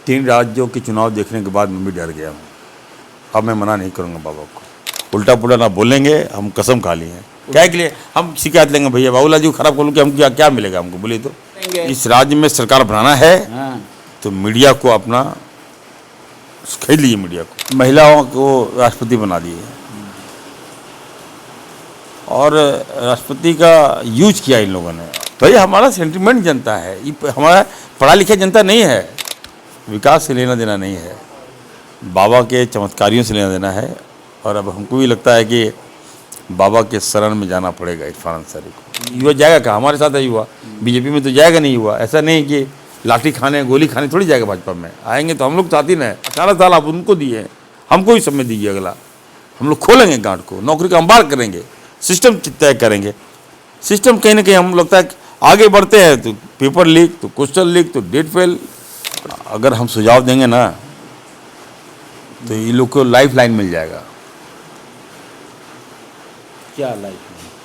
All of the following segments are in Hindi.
3 राज्यों के चुनाव देखने के बाद मैं भी डर गया हूँ। अब मैं मना नहीं करूँगा बाबा को। उल्टा पुल्टा ना बोलेंगे, हम कसम खा ली है। क्या के लिए हम शिकायत लेंगे भैया बाबूलाल जी को खराब कर लूँ कि हम क्या मिलेगा हमको, बोलिए तो। इस राज्य में सरकार बनाना है तो मीडिया को अपना खरीद लीजिए। मीडिया को, महिलाओं को राष्ट्रपति बना दिए और राष्ट्रपति का यूज किया इन लोगों ने। भैया हमारा सेंटिमेंट जनता है, ये हमारा पढ़ा लिखा जनता नहीं है। विकास से लेना देना नहीं है, बाबा के चमत्कारियों से लेना देना है। और अब हमको भी लगता है कि बाबा के शरण में जाना पड़ेगा इरफान अंसारी को। युवा जाएगा कहाँ, हमारे साथ है युवा, बीजेपी में तो जाएगा नहीं युवा। ऐसा नहीं कि लाठी खाने गोली खाने थोड़ी जाएगा भाजपा में। आएंगे तो हम लोग साथी ना है। 18 साल आप उनको दिए, हमको ही समय दीजिए। अगला हम लोग खोलेंगे गांठ को, नौकरी का अंबार करेंगे, सिस्टम तय करेंगे। सिस्टम कहीं ना कहीं हम लगता है आगे बढ़ते हैं तो पेपर लीक, तो क्वेश्चन लीक, तो डेट फेल। अगर हम सुझाव देंगे ना तो ये लोग को लाइफ लाइन मिल जाएगा। क्या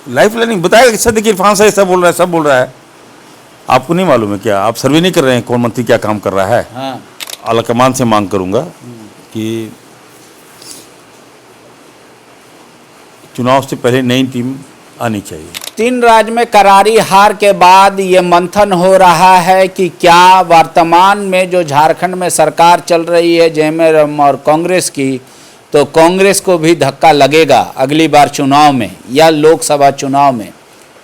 लाइफ लाइन बताएगा कि सर देखिए इरफान साहब सब बोल रहा है, सब बोल रहा है। आपको नहीं मालूम है क्या? आप सर्वे नहीं कर रहे हैं कौन मंत्री क्या काम कर रहा है? हाँ। आलाकमान से मांग करूंगा कि चुनाव से पहले नई टीम आनी चाहिए। 3 राज्य में करारी हार के बाद ये मंथन हो रहा है कि क्या वर्तमान में जो झारखंड में सरकार चल रही है जयराम और कांग्रेस की, तो कांग्रेस को भी धक्का लगेगा अगली बार चुनाव में या लोकसभा चुनाव में।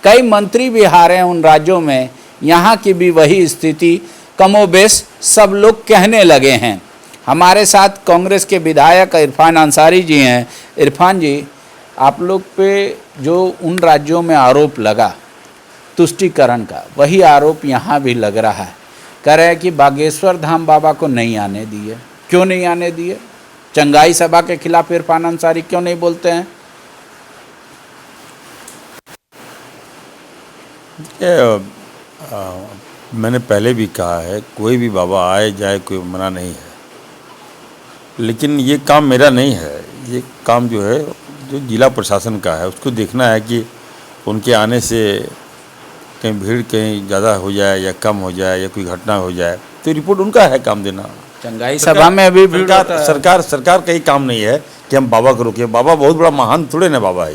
कई मंत्री भी हारे हैं उन राज्यों में, यहाँ की भी वही स्थिति कमोबेश सब लोग कहने लगे हैं। हमारे साथ कांग्रेस के विधायक इरफान अंसारी जी हैं। इरफान जी, आप लोग पे जो उन राज्यों में आरोप लगा तुष्टीकरण का, वही आरोप यहाँ भी लग रहा है। कह रहे हैं कि बागेश्वर धाम बाबा को नहीं आने दिए। क्यों नहीं आने दिए? चंगाई सभा के खिलाफ इरफान अंसारी क्यों नहीं बोलते हैं? मैंने पहले भी कहा है, कोई भी बाबा आए जाए कोई मना नहीं है, लेकिन ये काम मेरा नहीं है। ये काम जो है जो जिला प्रशासन का है, उसको देखना है कि उनके आने से कहीं भीड़ कहीं ज़्यादा हो जाए या कम हो जाए या कोई घटना हो जाए, तो रिपोर्ट उनका है काम देना। चंगाई सभा में अभी सरकार का ही काम नहीं है कि हम बाबा को रोकिए। बाबा बहुत बड़ा महान थोड़े ना बाबा है।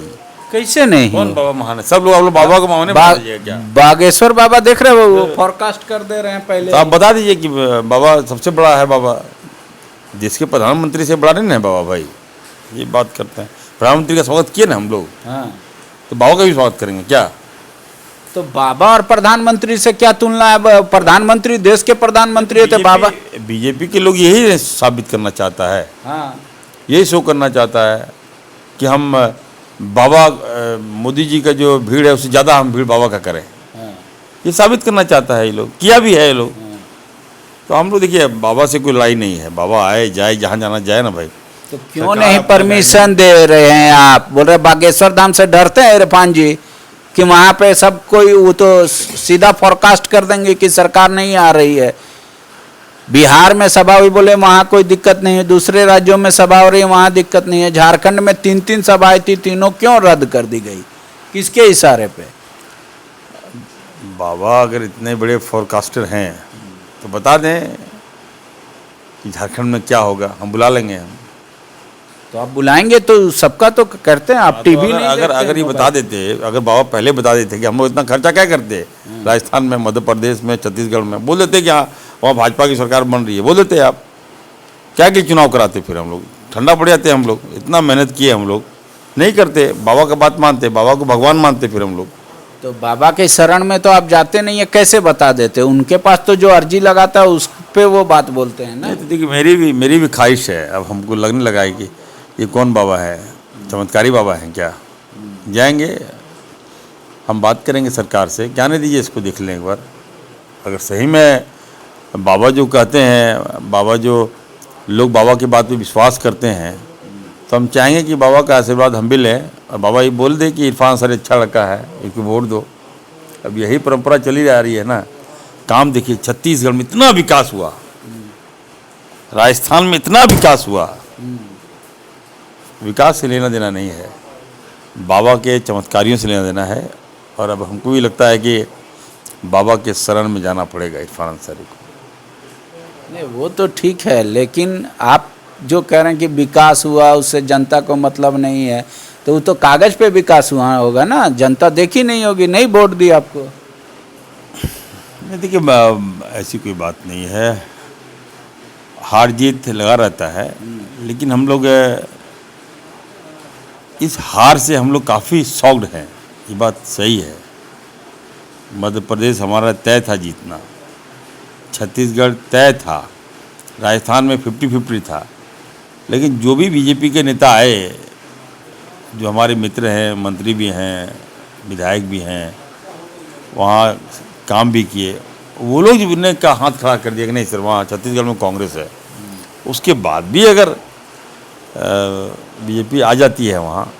कैसे नहीं? कौन बाबा महान है? सब लोग आप लोग बाबा को माने क्या? बागेश्वर बाबा देख रहे हो, वो फोरकास्ट कर दे रहे हैं पहले। तो आप बता दीजिए कि बाबा सबसे बड़ा है। बाबा देश के प्रधानमंत्री से बड़ा नहीं है बाबा भाई। ये बात करते हैं, प्रधानमंत्री का स्वागत किए ना हम लोग। हाँ। तो बाबा का भी स्वागत करेंगे क्या? तो बाबा और प्रधानमंत्री से क्या तुलना है? प्रधानमंत्री देश के प्रधानमंत्री होते बाबा। बीजेपी के लोग यही साबित करना चाहता है, हाँ, यही शो करना चाहता है कि हम बाबा मोदी जी का जो भीड़ है उससे ज़्यादा हम भीड़ बाबा का करें। हाँ। ये साबित करना चाहता है ये लोग, किया भी है ये लोग। तो हम लोग देखिए बाबा से कोई लड़ाई नहीं है। बाबा आए जाए जहाँ जाना जाए ना भाई। तो क्यों नहीं परमिशन दे रहे हैं? आप बोल रहे बागेश्वर धाम से डरते हैं इरफान जी कि वहाँ पे सब कोई वो तो सीधा फोरकास्ट कर देंगे कि सरकार नहीं आ रही है। बिहार में सभा हुई, बोले वहाँ कोई दिक्कत नहीं है। दूसरे राज्यों में सभा हो रही है, वहाँ दिक्कत नहीं है। झारखंड में 3 सभाएं थी, तीनों क्यों रद्द कर दी गई? किसके इशारे पे? बाबा अगर इतने बड़े फोरकास्टर हैं तो बता दें कि झारखंड में क्या होगा, हम बुला लेंगे। हम तो आप बुलाएंगे तो सबका तो करते हैं आप। टीवी नहीं अगर ये बता देते, अगर बाबा पहले बता देते कि हम लोग इतना खर्चा क्या करते, राजस्थान में, मध्य प्रदेश में, छत्तीसगढ़ में, बोल देते कि हाँ वहाँ भाजपा की सरकार बन रही है, बोल देते आप। क्या कि चुनाव कराते फिर हम लोग? ठंडा पड़ जाते हम लोग। इतना मेहनत किए हम लोग, नहीं करते। बाबा का बात मानते, बाबा को भगवान मानते फिर हम लोग। तो बाबा के शरण में तो आप जाते नहीं है, कैसे बता देते? उनके पास तो जो अर्जी लगाता है उस पे वो बात बोलते हैं ना। तो देखिए मेरी भी ख्वाहिश है। अब हमको लगने लगा है कि ये कौन बाबा है, चमत्कारी बाबा हैं क्या? जाएंगे, हम बात करेंगे सरकार से, जाने दीजिए इसको, देख लें एक बार। अगर सही में बाबा जो कहते हैं, बाबा जो लोग बाबा की बात पे विश्वास करते हैं, तो हम चाहेंगे कि बाबा का आशीर्वाद हम भी लें और बाबा ये बोल दे कि इरफान सर अच्छा लड़का है, इनको वोट दो। अब यही परंपरा चली जा रही है ना। काम देखिए, छत्तीसगढ़ में इतना विकास हुआ, राजस्थान में इतना विकास हुआ। विकास से लेना देना नहीं है, बाबा के चमत्कारियों से लेना देना है। और अब हमको भी लगता है कि बाबा के शरण में जाना पड़ेगा इरफान अंसारी को। नहीं वो तो ठीक है, लेकिन आप जो कह रहे हैं कि विकास हुआ उससे जनता को मतलब नहीं है, तो वो तो कागज पे विकास हुआ होगा ना, जनता देखी नहीं होगी, नहीं वोट दी आपको। नहीं देखिए, ऐसी कोई बात नहीं है, हार जीत लगा रहता है, लेकिन हम लोग इस हार से हम लोग काफ़ी शॉक्ड हैं, ये बात सही है। मध्य प्रदेश हमारा तय था जीतना, छत्तीसगढ़ तय था, राजस्थान में 50-50 था, लेकिन जो भी बीजेपी के नेता आए, जो हमारे मित्र हैं, मंत्री भी हैं, विधायक भी हैं, वहाँ काम भी किए, वो लोग जो ने का हाथ खड़ा कर दिया कि नहीं सर वहाँ छत्तीसगढ़ में कांग्रेस है, उसके बाद भी अगर बीजेपी आ जाती है वहाँ,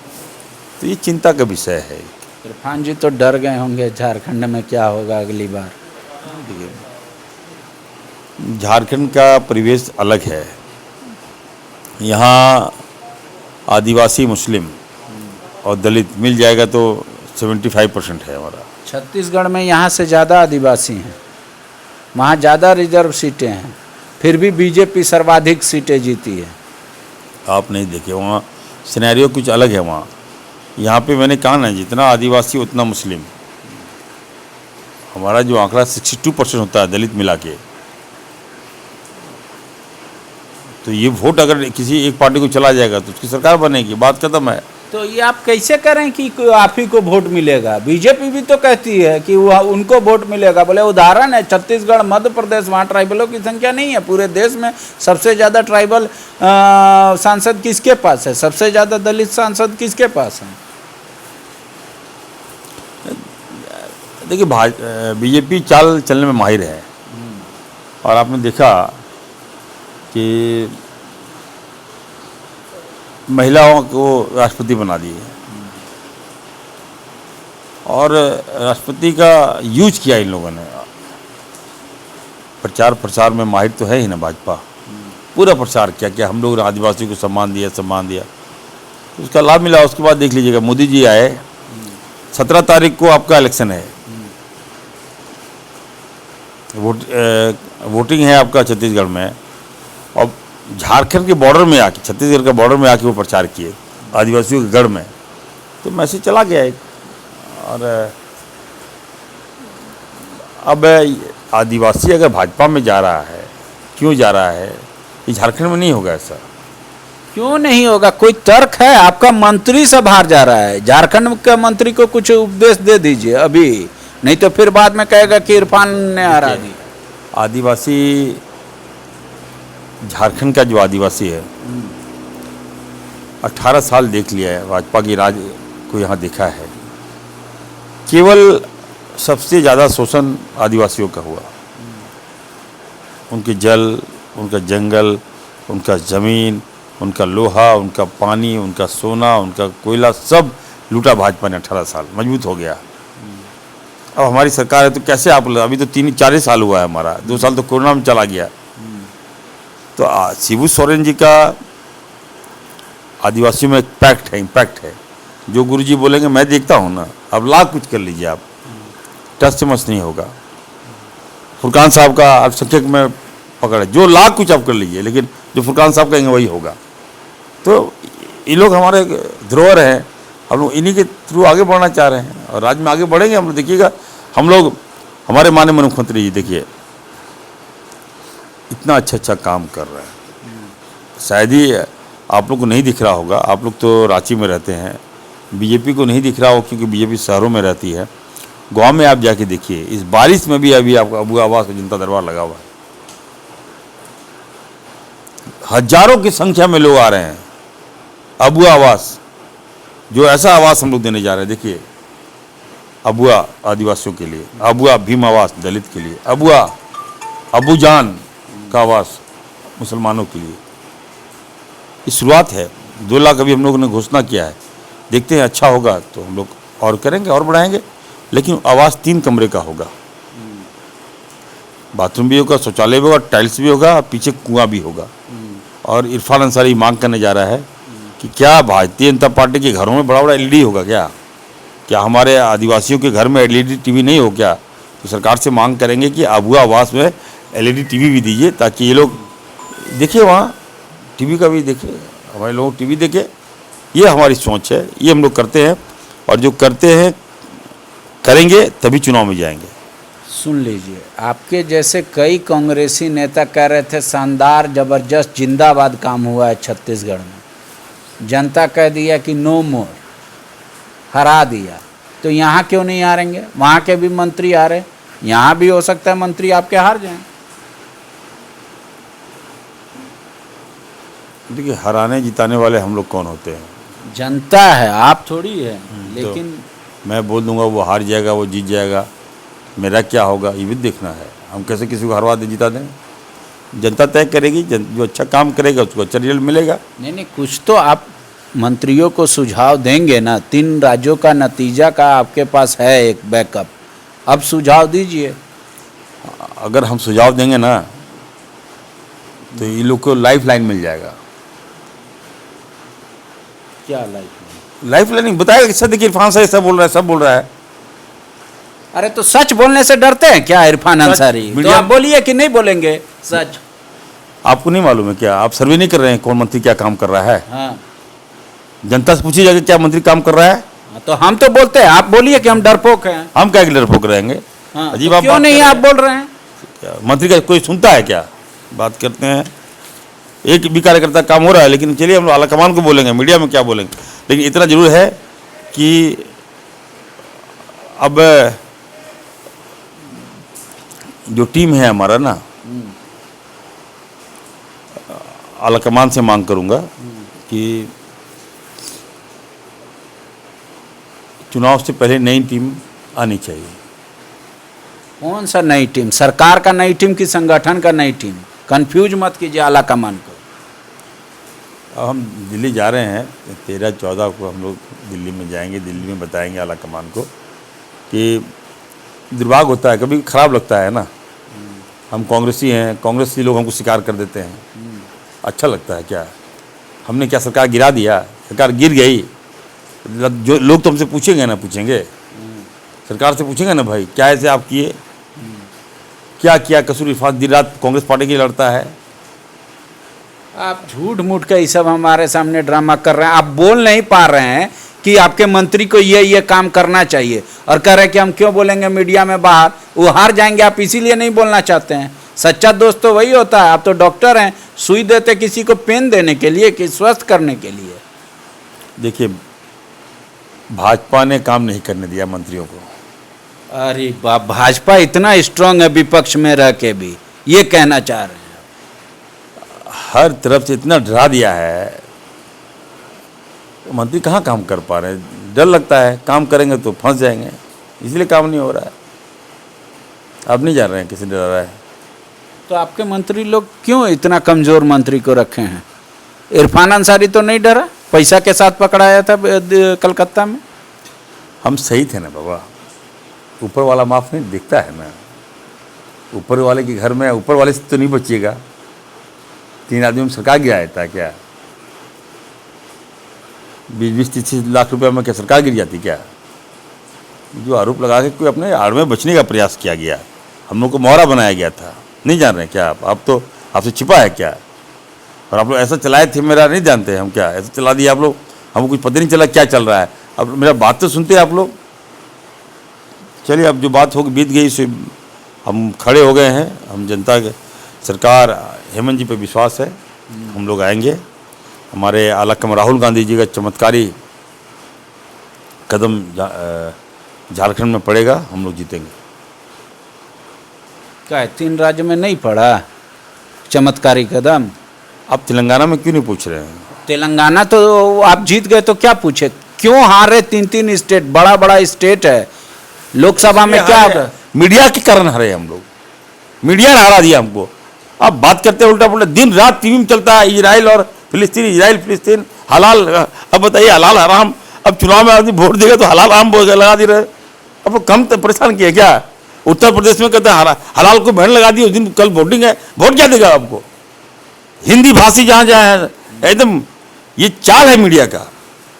तो ये चिंता का विषय है। इरफान जी तो डर गए होंगे झारखंड में क्या होगा अगली बार। देखिए, झारखंड का परिवेश अलग है, यहाँ आदिवासी, मुस्लिम और दलित मिल जाएगा तो 75% है हमारा। छत्तीसगढ़ में यहाँ से ज़्यादा आदिवासी हैं, वहाँ ज़्यादा रिजर्व सीटें हैं, फिर भी बीजेपी सर्वाधिक सीटें जीती है। आप नहीं देखे, वहाँ सिनेरियो कुछ अलग है। वहाँ यहाँ पे मैंने कहा ना, जितना आदिवासी उतना मुस्लिम, हमारा जो आंकड़ा 62% होता है दलित मिला के, तो ये वोट अगर किसी एक पार्टी को चला जाएगा तो उसकी सरकार बनेगी, बात खत्म है। तो ये आप कैसे करें कि आप ही को वोट मिलेगा? बीजेपी भी तो कहती है कि वह उनको वोट मिलेगा। बोले उदाहरण है छत्तीसगढ़, मध्य प्रदेश, वहाँ ट्राइबलों की संख्या नहीं है। पूरे देश में सबसे ज़्यादा ट्राइबल सांसद किसके पास है? सबसे ज़्यादा दलित सांसद किसके पास है? देखिए, बीजेपी चाल चलने में माहिर है, और आपने देखा कि महिलाओं को राष्ट्रपति बना दिए, और राष्ट्रपति का यूज किया इन लोगों ने। प्रचार प्रसार में माहिर तो है ही ना भाजपा, पूरा प्रचार किया कि हम लोग आदिवासी को सम्मान दिया, तो उसका लाभ मिला। उसके बाद देख लीजिएगा, मोदी जी आए, 17 तारीख को आपका इलेक्शन है, वोटिंग है आपका छत्तीसगढ़ में, और झारखंड के बॉर्डर में आके, छत्तीसगढ़ के बॉर्डर में आके वो प्रचार किए आदिवासियों के गढ़ में, तो मैसेज चला गया एक। और अब आदिवासी अगर भाजपा में जा रहा है, क्यों जा रहा है? ये झारखंड में नहीं होगा ऐसा। क्यों नहीं होगा? कोई तर्क है? आपका मंत्री सब हार जा रहा है, झारखंड के मंत्री को कुछ उपदेश दे दीजिए अभी, नहीं तो फिर बाद में कहेगा कि इरफान ने हरा दी। आदिवासी, झारखंड का जो आदिवासी है, 18 साल देख लिया है भाजपा की राज को, यहाँ देखा है केवल सबसे ज़्यादा शोषण आदिवासियों का हुआ। उनके जल, उनका जंगल, उनका ज़मीन, उनका लोहा, उनका पानी, उनका सोना, उनका कोयला, सब लूटा भाजपा ने। 18 साल मजबूत हो गया। अब हमारी सरकार है तो कैसे आप, अभी तो 3-4 साल हुआ है हमारा, 2 साल तो कोरोना में चला गया। तो शिबू सोरेन जी का आदिवासियों में एक इम्पैक्ट है। जो गुरुजी बोलेंगे मैं देखता हूँ ना, अब लाख कुछ कर लीजिए आप, टच से मस नहीं होगा। फुरकान साहब का अल्पसंख्यक में पकड़ है, जो लाख कुछ आप कर लीजिए, लेकिन जो फुरकान साहब कहेंगे वही होगा। तो ये लोग हमारे धरोहर हैं, हम लोग इन्हीं के थ्रू आगे बढ़ना चाह रहे हैं, और राज्य में आगे बढ़ेंगे हम लोग। देखिएगा, हम लोग, हमारे माननीय मुख्यमंत्री जी देखिए इतना अच्छा काम कर रहे हैं। शायद ही आप लोग को नहीं दिख रहा होगा, आप लोग तो रांची में रहते हैं, बीजेपी को नहीं दिख रहा हो क्योंकि बीजेपी शहरों में रहती है। गांव में आप जाके देखिए, इस बारिश में भी अभी आपका अबू आवास और जनता दरबार लगा हुआ है, हजारों की संख्या में लोग आ रहे हैं। अबू आवास, जो ऐसा आवास हम लोग देने जा रहे हैं, देखिए, अबुआ आदिवासियों के लिए, अबुआ भीम आवास दलित के लिए, अबुआ अबूजान का आवास मुसलमानों के लिए। ये शुरुआत है। 2 लाख अभी हम लोगों ने घोषणा किया है, देखते हैं अच्छा होगा तो हम लोग और करेंगे और बढ़ाएंगे। लेकिन आवास 3 कमरे का होगा, बाथरूम भी होगा, शौचालय भी होगा, टाइल्स भी होगा, पीछे कुआं भी होगा। और इरफान अंसारी मांग करने जा रहा है कि क्या भारतीय जनता पार्टी के घरों में बड़ा LED होगा क्या हमारे आदिवासियों के घर में LED टीवी नहीं हो क्या? तो सरकार से मांग करेंगे कि अबुआ आवास में LED टीवी भी दीजिए ताकि ये लोग देखिए, वहाँ टीवी का भी देखिए, हमारे लोग टीवी देखे। ये हमारी सोच है, ये हम लोग करते हैं, और जो करते हैं करेंगे तभी चुनाव में जाएंगे। सुन लीजिए, आपके जैसे कई कांग्रेसी नेता कह रहे थे शानदार जबरदस्त जिंदाबाद काम हुआ है छत्तीसगढ़ में, जनता कह दिया कि नो मोर, हरा दिया, तो यहाँ क्यों नहीं हारेंगे? वहाँ के भी मंत्री आ रहे, यहाँ भी हो सकता है मंत्री आपके हार जाएं। देखिए, हराने जिताने वाले हम लोग कौन होते हैं? जनता है, आप थोड़ी है। लेकिन तो मैं बोल दूंगा वो हार जाएगा, वो जीत जाएगा, मेरा क्या होगा ये भी देखना है। हम कैसे किसी को हरवा दे जिता दें? जनता तय करेगी, जो अच्छा काम करेगा उसको अच्छा रिजल्ट मिलेगा। नहीं, कुछ तो आप मंत्रियों को सुझाव देंगे ना। 3 राज्यों का नतीजा का आपके पास है एक बैकअप, अब सुझाव दीजिए। अगर हम सुझाव देंगे ना तो ये लोग को लाइफ लाइन मिल जाएगा। क्या लाइफ लाइन बताएगा कि सर देखिए इरफान साहब सब बोल रहा है, सब बोल रहा है। अरे तो सच बोलने से डरते हैं क्या इरफान अंसारी? तो मीडिया- आप बोलिए कि नहीं बोलेंगे सच। आपको नहीं मालूम है क्या? आप सर्वे नहीं कर रहे हैं कौन मंत्री क्या काम कर रहा है? हाँ, जनता से पूछिए जाके क्या मंत्री काम कर रहा है। तो हम तो बोलते हैं, आप बोलिए कि हम डरपोक हैं। हम क्या डरपोक रहेंगे? हाँ, अजीब तो आप क्यों बात नहीं कर आप रहे बोल रहे हैं? क्या मंत्री का कोई सुनता है क्या? बात करते हैं, एक भी कार्यकर्ता काम हो रहा है, लेकिन चलिए हम लोग आलाकमान को बोलेंगे, मीडिया में क्या बोलेंगे। लेकिन इतना जरूर है कि अब जो टीम है हमारा ना, आलाकमान से मांग करूंगा कि चुनाव से पहले नई टीम आनी चाहिए। कौन सा नई टीम? सरकार का नई टीम कि संगठन का नई टीम? कंफ्यूज मत कीजिए आला कमान को। अब हम दिल्ली जा रहे हैं, 13-14 को हम लोग दिल्ली में जाएंगे। दिल्ली में बताएंगे आला कमान को कि दुर्भाग्य होता है, कभी ख़राब लगता है ना। हम कांग्रेसी हैं, कांग्रेसी लोग हमको शिकार कर देते हैं, अच्छा लगता है क्या? हमने क्या सरकार गिरा दिया? सरकार गिर गई, जो लोग तो हमसे पूछेंगे ना, पूछेंगे सरकार से पूछेंगे ना, भाई क्या ऐसे आप किए, क्या किया कसूर? इरफान दिन रात कांग्रेस पार्टी के लिए लड़ता है। आप झूठ मूठ का ये सब हमारे सामने ड्रामा कर रहे हैं। आप बोल नहीं पा रहे हैं कि आपके मंत्री को ये काम करना चाहिए, और कह रहे हैं कि हम क्यों बोलेंगे मीडिया में बाहर, वो हार जाएंगे, आप इसीलिए नहीं बोलना चाहते हैं। सच्चा दोस्त तो वही होता है। आप तो डॉक्टर हैं, सुई देते किसी को पेन देने के लिए कि स्वस्थ करने के लिए। देखिए, भाजपा ने काम नहीं करने दिया मंत्रियों को। अरे बाप, भाजपा इतना स्ट्रांग है विपक्ष में रह के भी, ये कहना चाह रहे हैं? हर तरफ से इतना डरा दिया है, तो मंत्री कहाँ काम कर पा रहे हैं? डर लगता है काम करेंगे तो फंस जाएंगे, इसलिए काम नहीं हो रहा है। आप नहीं जान रहे हैं किसी डरा रहा है। तो आपके मंत्री लोग क्यों इतना कमजोर मंत्री को रखे हैं? इरफान अंसारी तो नहीं डरा? पैसा के साथ पकड़ाया था कलकत्ता में। हम सही थे ना बाबा, ऊपर वाला माफ नहीं दिखता है ना। ऊपर वाले के घर में ऊपर वाले से तो नहीं बचिएगा। 3 आदमी में सरकार गिराया था क्या? 20-30 लाख रुपए में क्या सरकार गिर जाती क्या? जो आरोप लगा के कोई अपने आड़ में बचने का प्रयास किया गया, हम लोग को मोहरा बनाया गया था। नहीं जान रहे क्या आप तो आपसे छिपा है क्या? और आप लोग ऐसा चलाए थे, मेरा नहीं जानते हम क्या ऐसा चला दिया आप लोग, हमको कुछ पता नहीं चला क्या चल रहा है। अब मेरा बात तो सुनते हैं आप लोग। चलिए, अब जो बात होगी बीत गई, से हम खड़े हो गए हैं। हम जनता के सरकार हेमंत जी पे विश्वास है, हम लोग आएंगे। हमारे आलाकमान राहुल गांधी जी का चमत्कारी कदम झारखंड में पड़ेगा, हम लोग जीतेंगे। क्या है, 3 राज्य में नहीं पड़ा चमत्कारी कदम? आप तेलंगाना में क्यों नहीं पूछ रहे हैं? तेलंगाना तो आप जीत गए, तो क्या पूछे? क्यों हारे? 3 स्टेट, बड़ा बड़ा स्टेट है। लोकसभा में क्या होगा? मीडिया के कारण हारे हम लोग, मीडिया ने हरा दिया हमको। अब बात करते हैं उल्टा पुल्टा, दिन रात टीवी में चलता है इजराइल और फिलिस्तीन, इजराइल फिलिस्तीन, हलाल। अब बताइए हलाल हराम, अब चुनाव में आदमी वोट देगा तो हलाल हराम लगा दे रहे। अब वो कम परेशान किया क्या? उत्तर प्रदेश में कहते हैं हलाल को बैन लगा दी, उस दिन कल वोटिंग है, वोट क्या देगा आपको? हिंदी भाषी जहाँ जहाँ है, एकदम ये चाल है मीडिया का।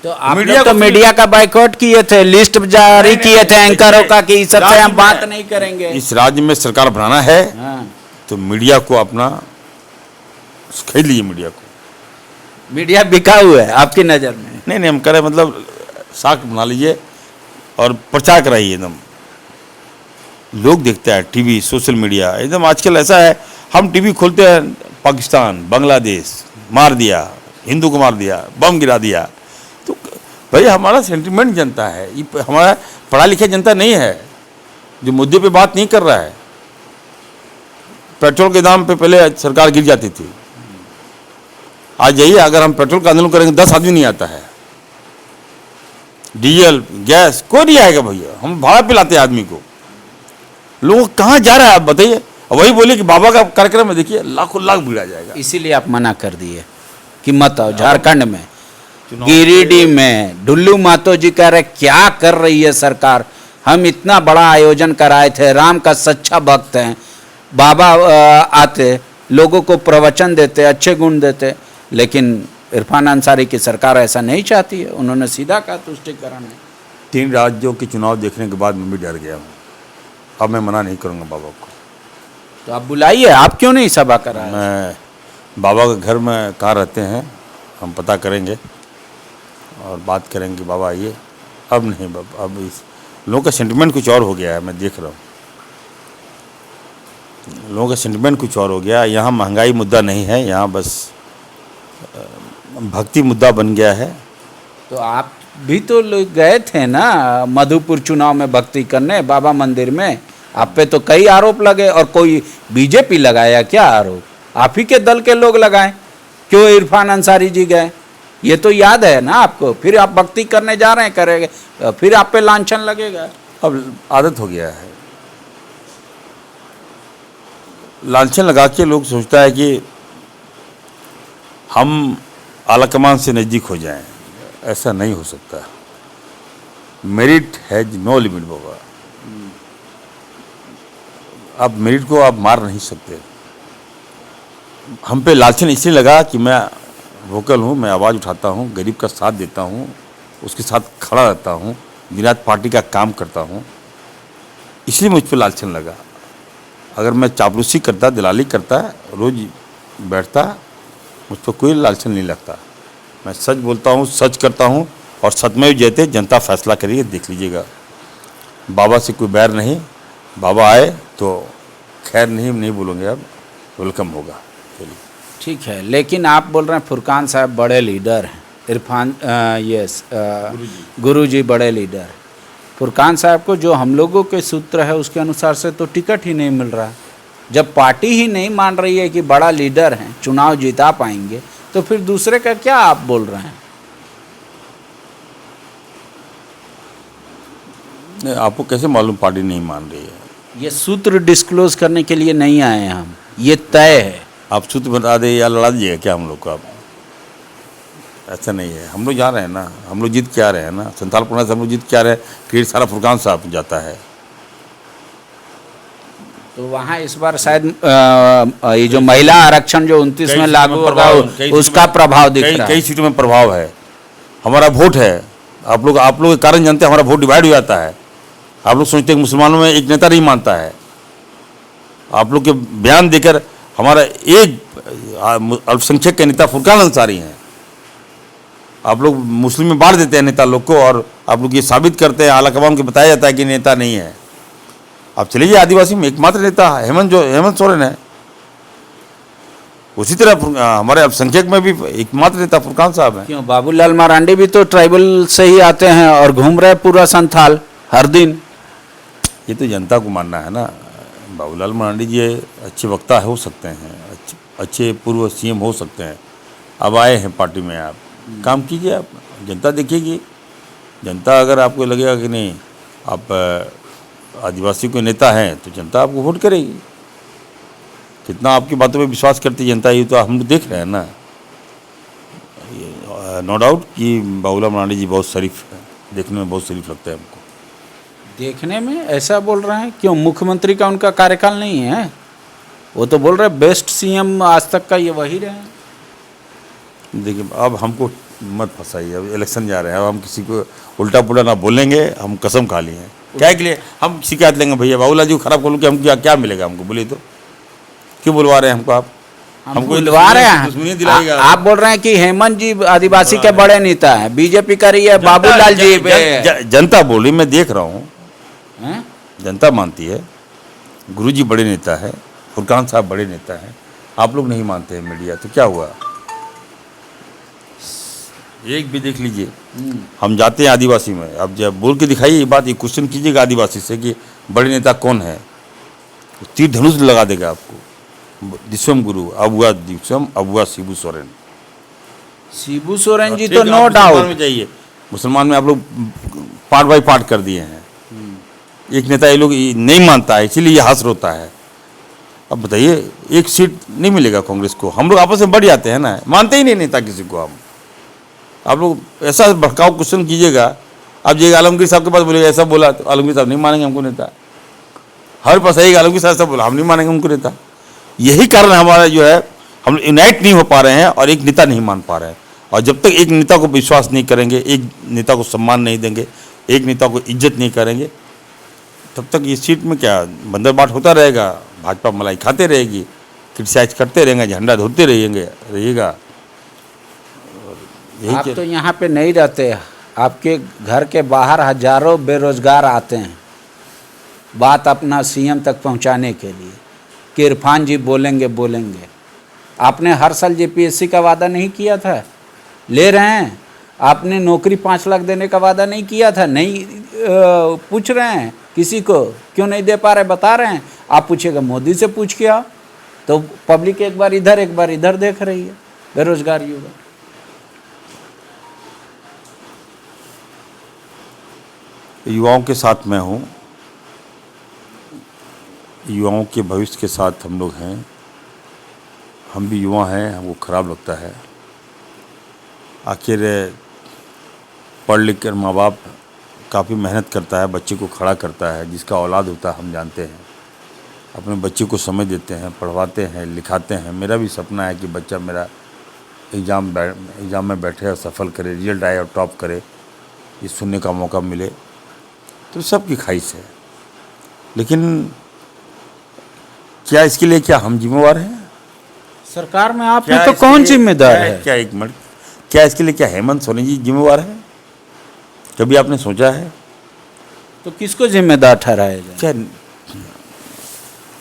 तो आप लोग तो मीडिया का बाइकआउट किए थे, लिस्ट जारी किए थे एंकरों का कि इस सबसे हम बात नहीं करेंगे। इस राज्य में सरकार बनाना है हाँ। तो मीडिया को अपना खरीद लीजिए मीडिया को। मीडिया बिका हुआ है आपकी नज़र में? नहीं हम कह रहे मतलब साख बना लीजिए और प्रचार कराइए एकदम। लोग देखते हैं टीवी, सोशल मीडिया एकदम। आजकल ऐसा है, हम टीवी खोलते हैं, पाकिस्तान, बांग्लादेश मार दिया, हिंदू को मार दिया, बम गिरा दिया। तो भाई हमारा सेंटिमेंट जनता है, ये हमारा पढ़ा लिखा जनता नहीं है जो मुद्दे पे बात नहीं कर रहा है। पेट्रोल के दाम पे पहले सरकार गिर जाती थी, आज जाइए अगर हम पेट्रोल का आंदोलन करेंगे 10 आदमी नहीं आता है। डीजल गैस कोई नहीं आएगा भैया, हम भाड़ा पिलाते हैं आदमी को। लोग कहाँ जा रहा है आप बताइए। वही बोले कि बाबा का कार्यक्रम में देखिए लाखों लाख भीड़ आ जाएगा। इसीलिए आप मना कर दिए कि मत आओ। झारखंड में गिरिडीह में डुल्लू मातो जी कह रहे क्या कर रही है सरकार, हम इतना बड़ा आयोजन कराए थे, राम का सच्चा भक्त हैं, बाबा आते लोगों को प्रवचन देते, अच्छे गुण देते, लेकिन इरफान अंसारी की सरकार ऐसा नहीं चाहती है। उन्होंने सीधा कहा तुष्टिकरण है। 3 राज्यों के चुनाव देखने के बाद मैं भी डर गया हूँ। अब मैं मना नहीं करूँगा बाबा को। तो आप बुलाइए, आप क्यों नहीं सभा करा? मैं बाबा के घर में कहाँ रहते हैं हम पता करेंगे और बात करेंगे। बाबा आइए। अब नहीं बाबा, अब इस लोगों का सेंटिमेंट कुछ और हो गया है, मैं देख रहा हूँ। लोगों का सेंटिमेंट कुछ और हो गया। यहाँ महंगाई मुद्दा नहीं है, यहाँ बस भक्ति मुद्दा बन गया है। तो आप भी तो लोग गए थे ना मधुपुर चुनाव में भक्ति करने बाबा मंदिर में, आप पे तो कई आरोप लगे। और कोई बीजेपी लगाया क्या आरोप? आप ही के दल के लोग लगाए। क्यों इरफान अंसारी जी गए? ये तो याद है ना आपको। फिर आप भक्ति करने जा रहे हैं, करेंगे फिर आप पे लांछन लगेगा। अब आदत हो गया है, लांछन लगा के लोग सोचता है कि हम आलाकमान से नज़दीक हो जाएं। ऐसा नहीं हो सकता। मेरिट हैज नो लिमिट बाबा। आप मेरिट को आप मार नहीं सकते। हम पे लालचन इसलिए लगा कि मैं वोकल हूँ, मैं आवाज़ उठाता हूँ, गरीब का साथ देता हूँ, उसके साथ खड़ा रहता हूँ, दिन रात पार्टी का काम करता हूँ, इसलिए मुझ पे लालचन लगा। अगर मैं चापलूसी करता, दलाली करता, रोज़ बैठता, मुझ पर कोई लालचन नहीं लगता। मैं सच बोलता हूँ, सच करता हूँ और सत्यमेव जयते। जनता फैसला करेगी, देख लीजिएगा। बाबा से कोई बैर नहीं। बाबा आए तो खैर नहीं बोलेंगे, अब वेलकम होगा। चलिए ठीक है, लेकिन आप बोल रहे हैं फुरकान साहब बड़े लीडर हैं, इरफान गुरुजी बड़े लीडर। फुरकान साहब को जो हम लोगों के सूत्र है उसके अनुसार से तो टिकट ही नहीं मिल रहा। जब पार्टी ही नहीं मान रही है कि बड़ा लीडर हैं, चुनाव जिता पाएंगे, तो फिर दूसरे का क्या आप बोल रहे हैं? आपको कैसे मालूम पार्टी नहीं मान रही है? ये सूत्र डिस्क्लोज करने के लिए नहीं आए हैं हम, ये तय है। आप सूत्र बता दे या लड़ा दीजिएगा क्या हम लोग को? आप ऐसा नहीं है। हम लोग जा रहे हैं ना, हम लोग जीत के आ रहे हैं ना। संथालपुरा से हम लोग जीत के आ रहे हैं, क्रेडिट सारा फुरकान साहब जाता है। तो वहाँ इस बार शायद ये जो महिला आरक्षण जो 29 में लागू होगा उसका प्रभाव दिख रहा है। कई सीटों में प्रभाव है। हमारा वोट है, आप लोग के कारण जानते हैं हमारा वोट डिवाइड हो जाता है। आप लोग सोचते हैं कि मुसलमानों में एक नेता नहीं मानता है। आप लोग के बयान देकर हमारा एक अल्पसंख्यक के नेता फुरकान अंसारी हैं। आप लोग मुस्लिम में बांट देते हैं नेता लोग को, और आप लोग ये साबित करते हैं, आलाकमान को बताया जाता है कि नेता नहीं है। आप चले जाइए आदिवासी में एकमात्र नेता हेमंत सोरेन है। उसी तरह हमारे अल्पसंख्यक में भी एकमात्र नेता फुरकान साहब हैं। क्यों बाबूलाल मरांडी भी तो ट्राइबल से ही आते हैं और घूम रहे पूरा संथाल हर दिन। ये तो जनता को मानना है ना। बाबूलाल मरांडी जी अच्छे वक्ता हो सकते हैं, अच्छे पूर्व सीएम हो सकते हैं। अब आए हैं पार्टी में, आप काम कीजिए, आप जनता देखेगी। जनता अगर आपको लगेगा कि नहीं आप आदिवासी कोई नेता हैं तो जनता आपको वोट करेगी। कितना आपकी बातों पे विश्वास करती जनता, ये तो हम देख रहे हैं ना। नो डाउट कि बाबूलाल मरांडी जी बहुत शरीफ है, देखने में बहुत शरीफ लगता है हमको। देखने में ऐसा बोल रहे हैं? क्यों मुख्यमंत्री का उनका कार्यकाल नहीं है? वो तो बोल रहे हैं बेस्ट सीएम आज तक का ये वही रहे। देखिए अब हमको मत फंसाइए, अब इलेक्शन जा रहे हैं। अब हम किसी को उल्टा पुल्टा ना बोलेंगे, हम कसम खा लिए हैं। क्या के लिए हम शिकायत लेंगे भैया बाबूलाल जी को खराब कर लूँ कि हम क्या मिलेगा हमको? बोलिए तो क्यों बुलवा रहे हैं हमको आप? हमको हमको बुलवा रहे हैं। दुश्मनी दिलाएगा। आप बोल रहे हैं कि हेमंत जी आदिवासी के बड़े नेता हैं, बीजेपी कर रही है बाबूलाल जी जनता बोल रही, मैं देख रहा हूँ, हैं? जनता मानती है। गुरुजी बड़े नेता है, फुरकान साहब बड़े नेता हैं, आप लोग नहीं मानते हैं मीडिया, तो क्या हुआ? एक भी देख लीजिए, हम जाते हैं आदिवासी में, अब जब बोल के दिखाइए ये बात, ये क्वेश्चन कीजिएगा आदिवासी से कि बड़े नेता कौन है, तीर धनुष लगा देगा आपको। दिस्वम गुरु अबुआ दिस्वम अबुआ शिबू सोरेन। शिबू सोरेन जी ठीक तो है, नो आप मुसलमान डाउट। में जाइए, मुसलमान में आप लोग पार्ट बाई पार्ट कर दिए हैं। एक नेता ये लोग नहीं मानता है, इसीलिए ये हंस रोता है। अब बताइए, एक सीट नहीं मिलेगा कांग्रेस को, हम लोग आपस में बढ़ जाते हैं ना, मानते ही नहीं नेता किसी को हम। आप लोग ऐसा भड़काऊ क्वेश्चन कीजिएगा, अब जाइएगा आलमगीर साहब के पास बोलेगा ऐसा बोला, तो आलमगीर साहब नहीं मानेंगे हमको नेता। हर पास आइएगा, आलमगीर साहब बोला, हम नहीं मानेंगे उनको नेता। यही कारण हमारा जो है, हम यूनाइट नहीं हो पा रहे हैं और एक नेता नहीं मान पा रहे हैं। और जब तक एक नेता को विश्वास नहीं करेंगे, एक नेता को सम्मान नहीं देंगे, एक नेता को इज्जत नहीं करेंगे, तब तक इस सीट में क्या बंदर बाट होता रहेगा। भाजपा मलाई खाते रहेगी, क्रिटिसाइज करते रहेंगे, झंडा धोते रहिएगा। आप तो यहाँ पे नहीं रहते, आपके घर के बाहर हजारों बेरोजगार आते हैं बात अपना सीएम तक पहुँचाने के लिए कि इरफान जी बोलेंगे। आपने हर साल जेपीएससी का वादा नहीं किया था, ले रहे हैं। आपने नौकरी 5 लाख देने का वादा नहीं किया था, नहीं पूछ रहे हैं किसी को, क्यों नहीं दे पा रहे, बता रहे हैं। आप पूछिएगा मोदी से पूछ के आओ, तो पब्लिक एक बार इधर देख रही है, बेरोजगार युवा। युवाओं के साथ मैं हूँ, युवाओं के भविष्य के साथ हम लोग हैं। हम भी युवा हैं, हमको खराब लगता है। आखिर पढ़ लिख कर माँ बाप काफ़ी मेहनत करता है, बच्चे को खड़ा करता है, जिसका औलाद होता है हम जानते हैं, अपने बच्चे को समय देते हैं, पढ़वाते हैं, लिखाते हैं। मेरा भी सपना है कि बच्चा मेरा एग्ज़ाम में बैठे और सफल करे, रिजल्ट आए और टॉप करे, ये सुनने का मौका मिले, तो सबकी ख्वाहिश है। लेकिन क्या इसके लिए क्या हम जिम्मेवार हैं? सरकार में आप हैं तो कौन जिम्मेदार है? क्या एक मिनट, क्या इसके लिए क्या हेमंत सोरेन जी जिम्मेवार है? कभी आपने सोचा है? तो किसको जिम्मेदार ठहराया जाए? क्या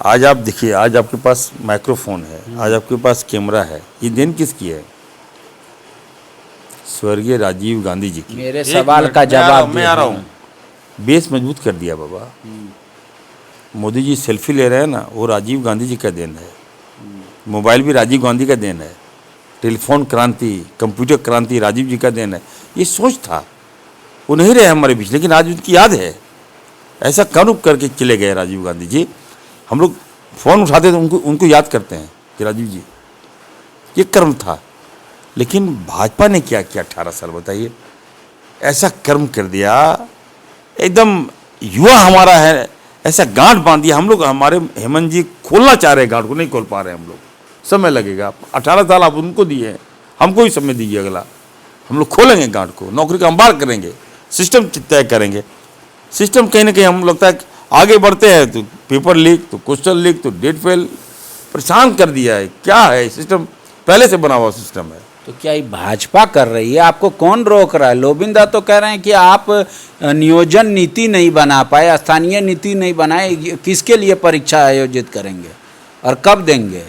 आज आप देखिए, आज आपके पास माइक्रोफोन है, आज आपके पास कैमरा है, ये देन किसकी है? स्वर्गीय राजीव गांधी जी की। मेरे सवाल का जवाब मैं आ रहा हूँ। बेस मजबूत कर दिया बाबा। मोदी जी सेल्फी ले रहे हैं ना, वो राजीव गांधी जी का देन है। मोबाइल भी राजीव गांधी का देन है। टेलीफोन क्रांति, कंप्यूटर क्रांति राजीव जी का देन है। ये सोच था, वो नहीं रहे हमारे बीच, लेकिन आज उनकी याद है। ऐसा कर्म करके चले गए राजीव गांधी जी। हम लोग फ़ोन उठाते तो उनको याद करते हैं कि राजीव जी, ये कर्म था। लेकिन भाजपा ने क्या किया 18 साल, बताइए? ऐसा कर्म कर दिया, एकदम युवा हमारा है, ऐसा गांठ बांध दिया। हम लोग, हमारे हेमंत जी खोलना चाह रहे हैं गांठ को, नहीं खोल पा रहे हैं हम लोग। समय लगेगा, 18 साल आप उनको दिए हैं, हमको ही समय दीजिए अगला। हम लोग खोलेंगे गांठ को, नौकरी का अंबार करेंगे, सिस्टम तय करेंगे। सिस्टम कहीं ना कहीं हम लगता है आगे बढ़ते हैं तो पेपर लीक, तो क्वेश्चन लीक, तो डेट फेल, परेशान कर दिया है। क्या है सिस्टम? पहले से बना हुआ सिस्टम है। तो क्या ये भाजपा कर रही है? आपको कौन रोक रहा है? लोबिंदा तो कह रहे हैं कि आप नियोजन नीति नहीं बना पाए, स्थानीय नीति नहीं बनाए, किसके लिए परीक्षा आयोजित करेंगे और कब देंगे?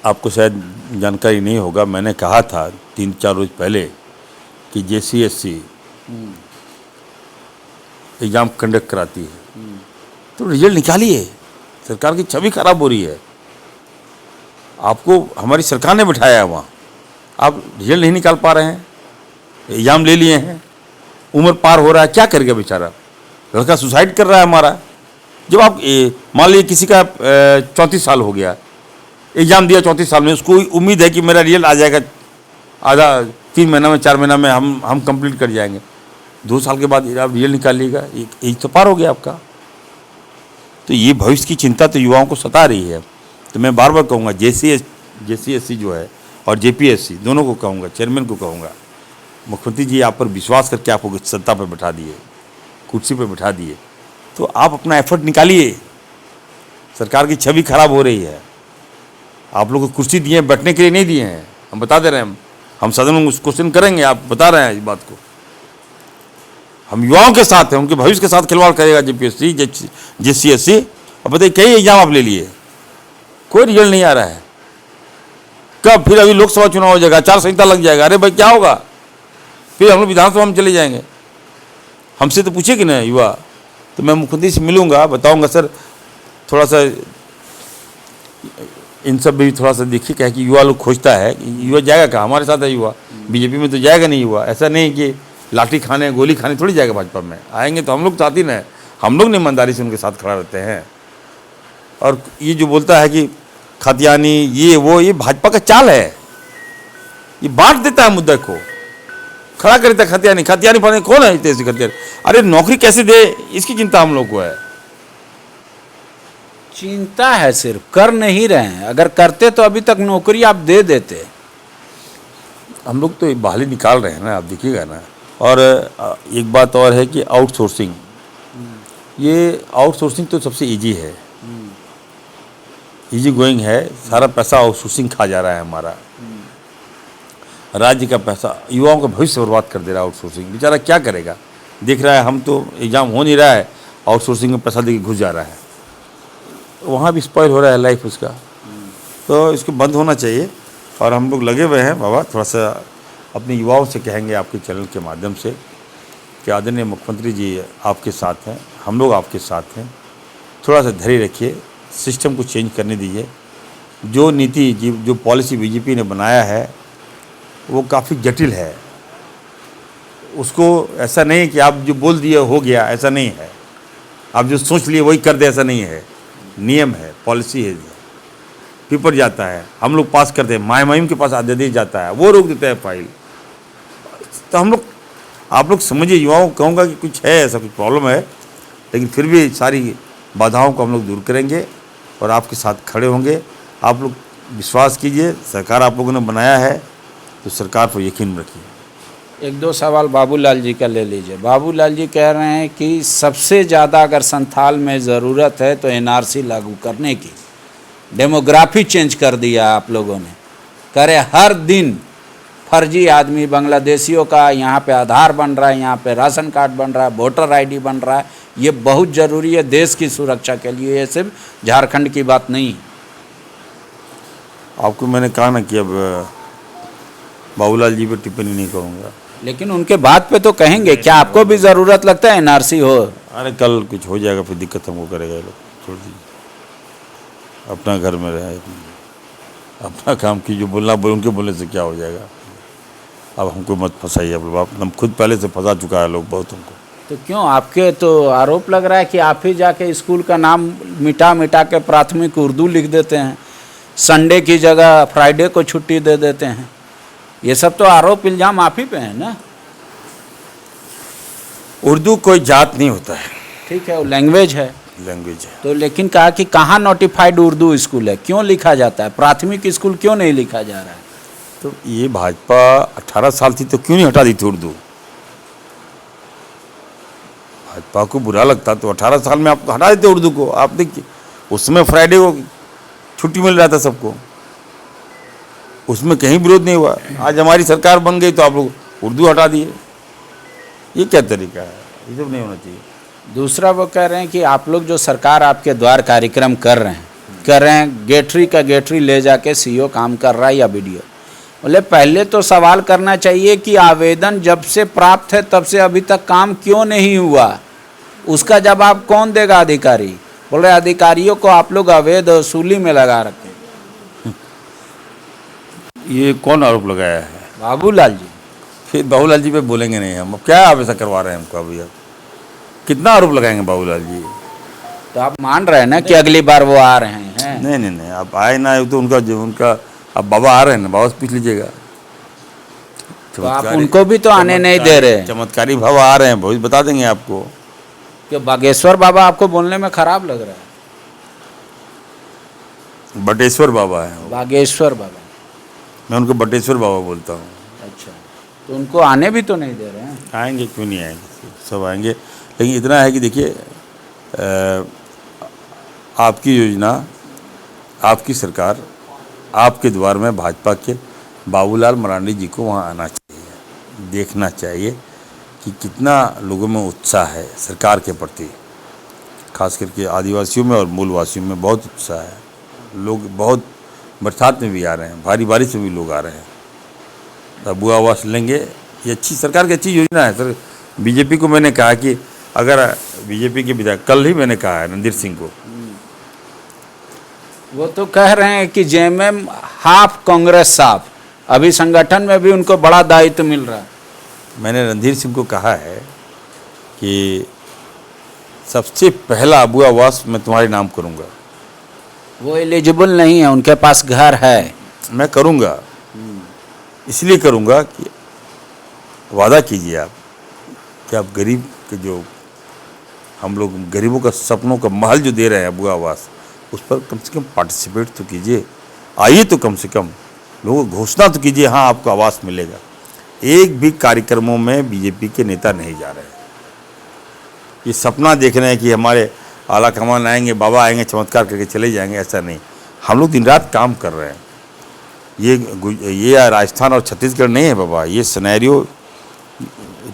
आपको शायद जानकारी नहीं होगा, मैंने कहा था 3-4 रोज पहले कि JCSC एग्ज़ाम कंडक्ट कराती है, तो रिजल्ट निकालिए। सरकार की छवि खराब हो रही है। आपको हमारी सरकार ने बिठाया है वहाँ, आप रिजल्ट नहीं निकाल पा रहे हैं। एग्ज़ाम ले लिए हैं, उम्र पार हो रहा है, क्या करेगा बेचारा? लड़का सुसाइड कर रहा है हमारा। जब आप मान लीजिए किसी का 34 साल हो गया, एग्ज़ाम दिया 34 साल में, उसको उम्मीद है कि मेरा रिजल्ट आ जाएगा, आधा 3 महीना में, 4 महीना में हम कंप्लीट कर जाएंगे। 2 साल के बाद आप रिजल्ट निकालिएगा, एज तो पार हो गया आपका। तो ये भविष्य की चिंता तो युवाओं को सता रही है। तो मैं बार बार कहूँगा, JCSC जो है और JPSC दोनों को कहूँगा, चेयरमैन को कहूँगा, मुख्यमंत्री जी आप पर विश्वास करके आपको सत्ता पर बैठा दिए, कुर्सी पर बैठा दिए, तो आप अपना एफर्ट निकालिए। सरकार की छवि खराब हो रही है। आप लोग को कुर्सी दिए हैं, बैठने के लिए नहीं दिए हैं। हम बता दे रहे हैं, हम सदन में उस क्वेश्चन करेंगे, आप बता रहे हैं इस बात को। हम युवाओं के साथ हैं, उनके भविष्य के साथ खिलवाड़ करेगा जेपीएससी, जेसीएससी। अब बताइए कई एग्जाम आप ले लिए, कोई रिजल्ट नहीं आ रहा है। कब फिर अभी लोकसभा चुनाव हो जाएगा, आचार संहिता लग जाएगा, अरे भाई क्या होगा, फिर हम लोग विधानसभा में चले जाएंगे। हमसे तो पूछे कि ना युवा, तो मैं मुख्यमंत्री से मिलूंगा, बताऊंगा सर थोड़ा सा इन सब भी थोड़ा सा देखिए, क्या कि युवा लोग खोजता है कि युवा जाएगा कहाँ, हमारे साथ है युवा, बीजेपी में तो जाएगा नहीं युवा। ऐसा नहीं कि लाठी खाने गोली खाने थोड़ी जाएगा भाजपा में, आएंगे तो हम लोग साथ ही ना, हम लोग ने ईमानदारी से उनके साथ खड़ा रहते हैं। और ये जो बोलता है कि खतियानी ये वो, ये भाजपा का चाल है, ये बांट देता है मुद्दे को, खड़ा कर देता है। खतियानी खतियानी पढ़ने कौन है तेजी खतियानी, अरे नौकरी कैसे दे इसकी चिंता हम लोग को है। चिंता है, सिर्फ कर नहीं रहे हैं, अगर करते तो अभी तक नौकरी आप दे देते। हम लोग तो बहाली निकाल रहे हैं ना, आप देखिएगा ना। और एक बात और है कि आउटसोर्सिंग, ये आउटसोर्सिंग तो सबसे इजी है, इजी गोइंग है। सारा पैसा आउटसोर्सिंग खा जा रहा है हमारा, राज्य का पैसा, युवाओं का भविष्य बर्बाद कर दे रहा है आउटसोर्सिंग। बेचारा क्या करेगा, देख रहा है हम तो एग्जाम हो नहीं रहा है, आउटसोर्सिंग में पैसा देके घुस जा रहा है, वहाँ भी स्पॉइल हो रहा है लाइफ उसका। तो इसको बंद होना चाहिए। और हम लोग लगे हुए हैं बाबा, थोड़ा सा अपने युवाओं से कहेंगे आपके चैनल के माध्यम से कि आदरणीय मुख्यमंत्री जी आपके साथ हैं, हम लोग आपके साथ हैं। थोड़ा सा धैर्य रखिए, सिस्टम को चेंज करने दीजिए। जो नीति जो पॉलिसी बीजेपी ने बनाया है वो काफ़ी जटिल है, उसको ऐसा नहीं है कि आप जो बोल दिए हो गया, ऐसा नहीं है। आप जो सोच लिए वही कर दे, ऐसा नहीं है। नियम है, पॉलिसी है, पेपर जाता है, हम लोग पास करते हैं, माहिम के पास आदेश जाता है, वो रोक देता है फाइल। तो हम लोग, आप लोग समझिए, युवाओं को कहूँगा कि कुछ है ऐसा, कुछ प्रॉब्लम है, लेकिन फिर भी सारी बाधाओं को हम लोग दूर करेंगे और आपके साथ खड़े होंगे। आप लोग विश्वास कीजिए, सरकार आप लोगों ने बनाया है तो सरकार पर यकीन रखिए। एक दो सवाल बाबूलाल जी का ले लीजिए। बाबूलाल जी कह रहे हैं कि सबसे ज़्यादा अगर संथाल में ज़रूरत है तो एनआरसी लागू करने की, डेमोग्राफी चेंज कर दिया आप लोगों ने। करे हर दिन फर्जी आदमी बांग्लादेशियों का यहाँ पे आधार बन रहा है, यहाँ पे राशन कार्ड बन रहा है, वोटर आईडी बन रहा है। ये बहुत ज़रूरी है देश की सुरक्षा के लिए, ये सिर्फ झारखंड की बात नहीं। आपको मैंने कहा ना कि अब बाबूलाल जी पे टिप्पणी नहीं करूँगा, लेकिन उनके बात पे तो कहेंगे। क्या आपको भी ज़रूरत लगता है एनआरसी हो? अरे कल कुछ हो जाएगा फिर दिक्कत हमको करेगा ये लोग, छोड़ दीजिए, अपना घर में रहे, अपना काम की, जो बोलना बोल, उनके बोलने से क्या हो जाएगा। अब हमको मत फंसाइए, अब हम खुद पहले से फंसा चुका है लोग बहुत हमको। तो क्यों, आपके तो आरोप लग रहा है कि आप ही जाके स्कूल का नाम मिटा मिटा के प्राथमिक उर्दू लिख देते हैं, संडे की जगह फ्राइडे को छुट्टी दे देते हैं। ये सब तो आरोप इल्ज़ाम आप ही पे है ना। उर्दू कोई जात नहीं होता है, ठीक है, वो लैंग्वेज है, लैंग्वेज है। तो लेकिन कहा कि कहाँ नोटिफाइड उर्दू स्कूल है, क्यों लिखा जाता है? प्राथमिक स्कूल क्यों नहीं लिखा जा रहा है? तो ये भाजपा 18 साल थी तो क्यों नहीं हटा दी थी उर्दू? भाजपा को बुरा लगता तो 18 साल में आप हटा देते उर्दू को। आप देखिए, उसमें फ्राइडे को छुट्टी मिल रहा था सबको, उसमें कहीं विरोध नहीं हुआ। आज हमारी सरकार बन गई तो आप लोग उर्दू हटा दिए, ये क्या तरीका है? ये सब नहीं होना चाहिए। दूसरा वो कह रहे हैं कि आप लोग जो सरकार आपके द्वार कार्यक्रम कर रहे हैं, गेटरी का गेटरी ले जाके सीईओ काम कर रहा है या बीडीओ। बोले पहले तो सवाल करना चाहिए कि आवेदन जब से प्राप्त है तब से अभी तक काम क्यों नहीं हुआ, उसका जवाब कौन देगा? अधिकारी। बोल रहे अधिकारियों को आप लोग अवैध वसूली में लगा रखे। ये कौन आरोप लगाया है? बाबूलाल जी। फिर बाबूलाल जी पे बोलेंगे नहीं हम, अब क्या आप ऐसा करवा रहे हैं हमको? अभी अब कितना आरोप लगाएंगे बाबूलाल जी? तो आप मान रहे हैं ना कि अगली बार वो आ रहे हैं? नहीं नहीं नहीं, आप आए ना तो उनका अब बाबा आ रहे हैं ना, बाबा से पूछ लीजिएगा। तो आप उनको भी तो आने नहीं दे रहे। चमत्कारी बाबा आ रहे हैं, बहुत बता देंगे आपको। कि बागेश्वर बाबा आपको बोलने में खराब लग रहा है? बटेश्वर बाबा है वो। बागेश्वर बाबा, मैं उनको बटेश्वर बाबा बोलता हूँ। अच्छा, तो उनको आने भी तो नहीं दे रहे हैं? आएंगे, क्यों नहीं आएंगे, सब आएंगे। लेकिन इतना है कि देखिए, आपकी योजना, आपकी सरकार आपके द्वार में भाजपा के बाबूलाल मरांडी जी को वहाँ आना चाहिए, देखना चाहिए कि कितना लोगों में उत्साह है सरकार के प्रति, खास करके आदिवासियों में और मूलवासियों में बहुत उत्साह है। लोग बहुत बरसात में भी आ रहे हैं, भारी बारिश में भी लोग आ रहे हैं। तब आवास लेंगे, ये अच्छी सरकार की अच्छी योजना है सर। बीजेपी को मैंने कहा कि अगर बीजेपी के विधायक, कल ही मैंने कहा है रणधीर सिंह को, वो तो कह रहे हैं कि जेएमएम हाफ कांग्रेस साफ, अभी संगठन में भी उनको बड़ा दायित्व मिल रहा है। मैंने रणधीर सिंह को कहा है कि सबसे पहला अबू आवास मैं तुम्हारे नाम करूंगा। वो एलिजिबल नहीं है, उनके पास घर है। मैं करूंगा, इसलिए करूंगा कि वादा कीजिए आप कि आप गरीब के जो हम लोग गरीबों का सपनों का महल जो दे रहे हैं अबू आवास, उस पर कम से कम पार्टिसिपेट तो कीजिए, आइए तो कम से कम लोगों को घोषणा तो कीजिए, हाँ आपको आवास मिलेगा। एक भी कार्यक्रमों में बीजेपी के नेता नहीं जा रहे हैं। ये सपना देख रहे हैं कि हमारे आला कमान आएंगे, बाबा आएंगे, चमत्कार करके चले जाएंगे, ऐसा नहीं। हम लोग दिन रात काम कर रहे हैं। ये राजस्थान और छत्तीसगढ़ नहीं है बाबा, ये सिनेरियो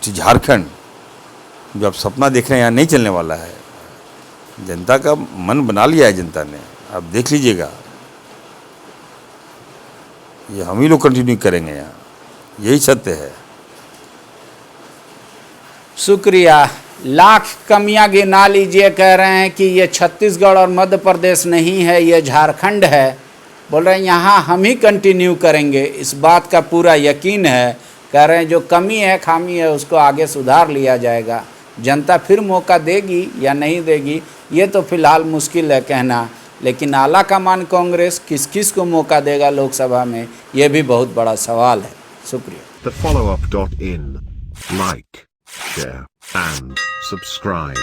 झारखंड जो आप सपना देख रहे हैं यहाँ नहीं चलने वाला है। जनता का मन बना लिया है जनता ने, आप देख लीजिएगा। ये हम ही लोग कंटिन्यू करेंगे यहाँ, यही सत्य है। शुक्रिया। लाख कमियां गिना लीजिए, कह रहे हैं कि ये छत्तीसगढ़ और मध्य प्रदेश नहीं है, ये झारखंड है। बोल रहे हैं यहाँ हम ही कंटिन्यू करेंगे, इस बात का पूरा यकीन है। कह रहे हैं जो कमी है, खामी है, उसको आगे सुधार लिया जाएगा। जनता फिर मौका देगी या नहीं देगी, ये तो फिलहाल मुश्किल है कहना। लेकिन आला कमान कांग्रेस किस किस को मौका देगा लोकसभा में, ये भी बहुत बड़ा सवाल है। शुक्रिया। TheFollowUp.in. Like, share, and subscribe.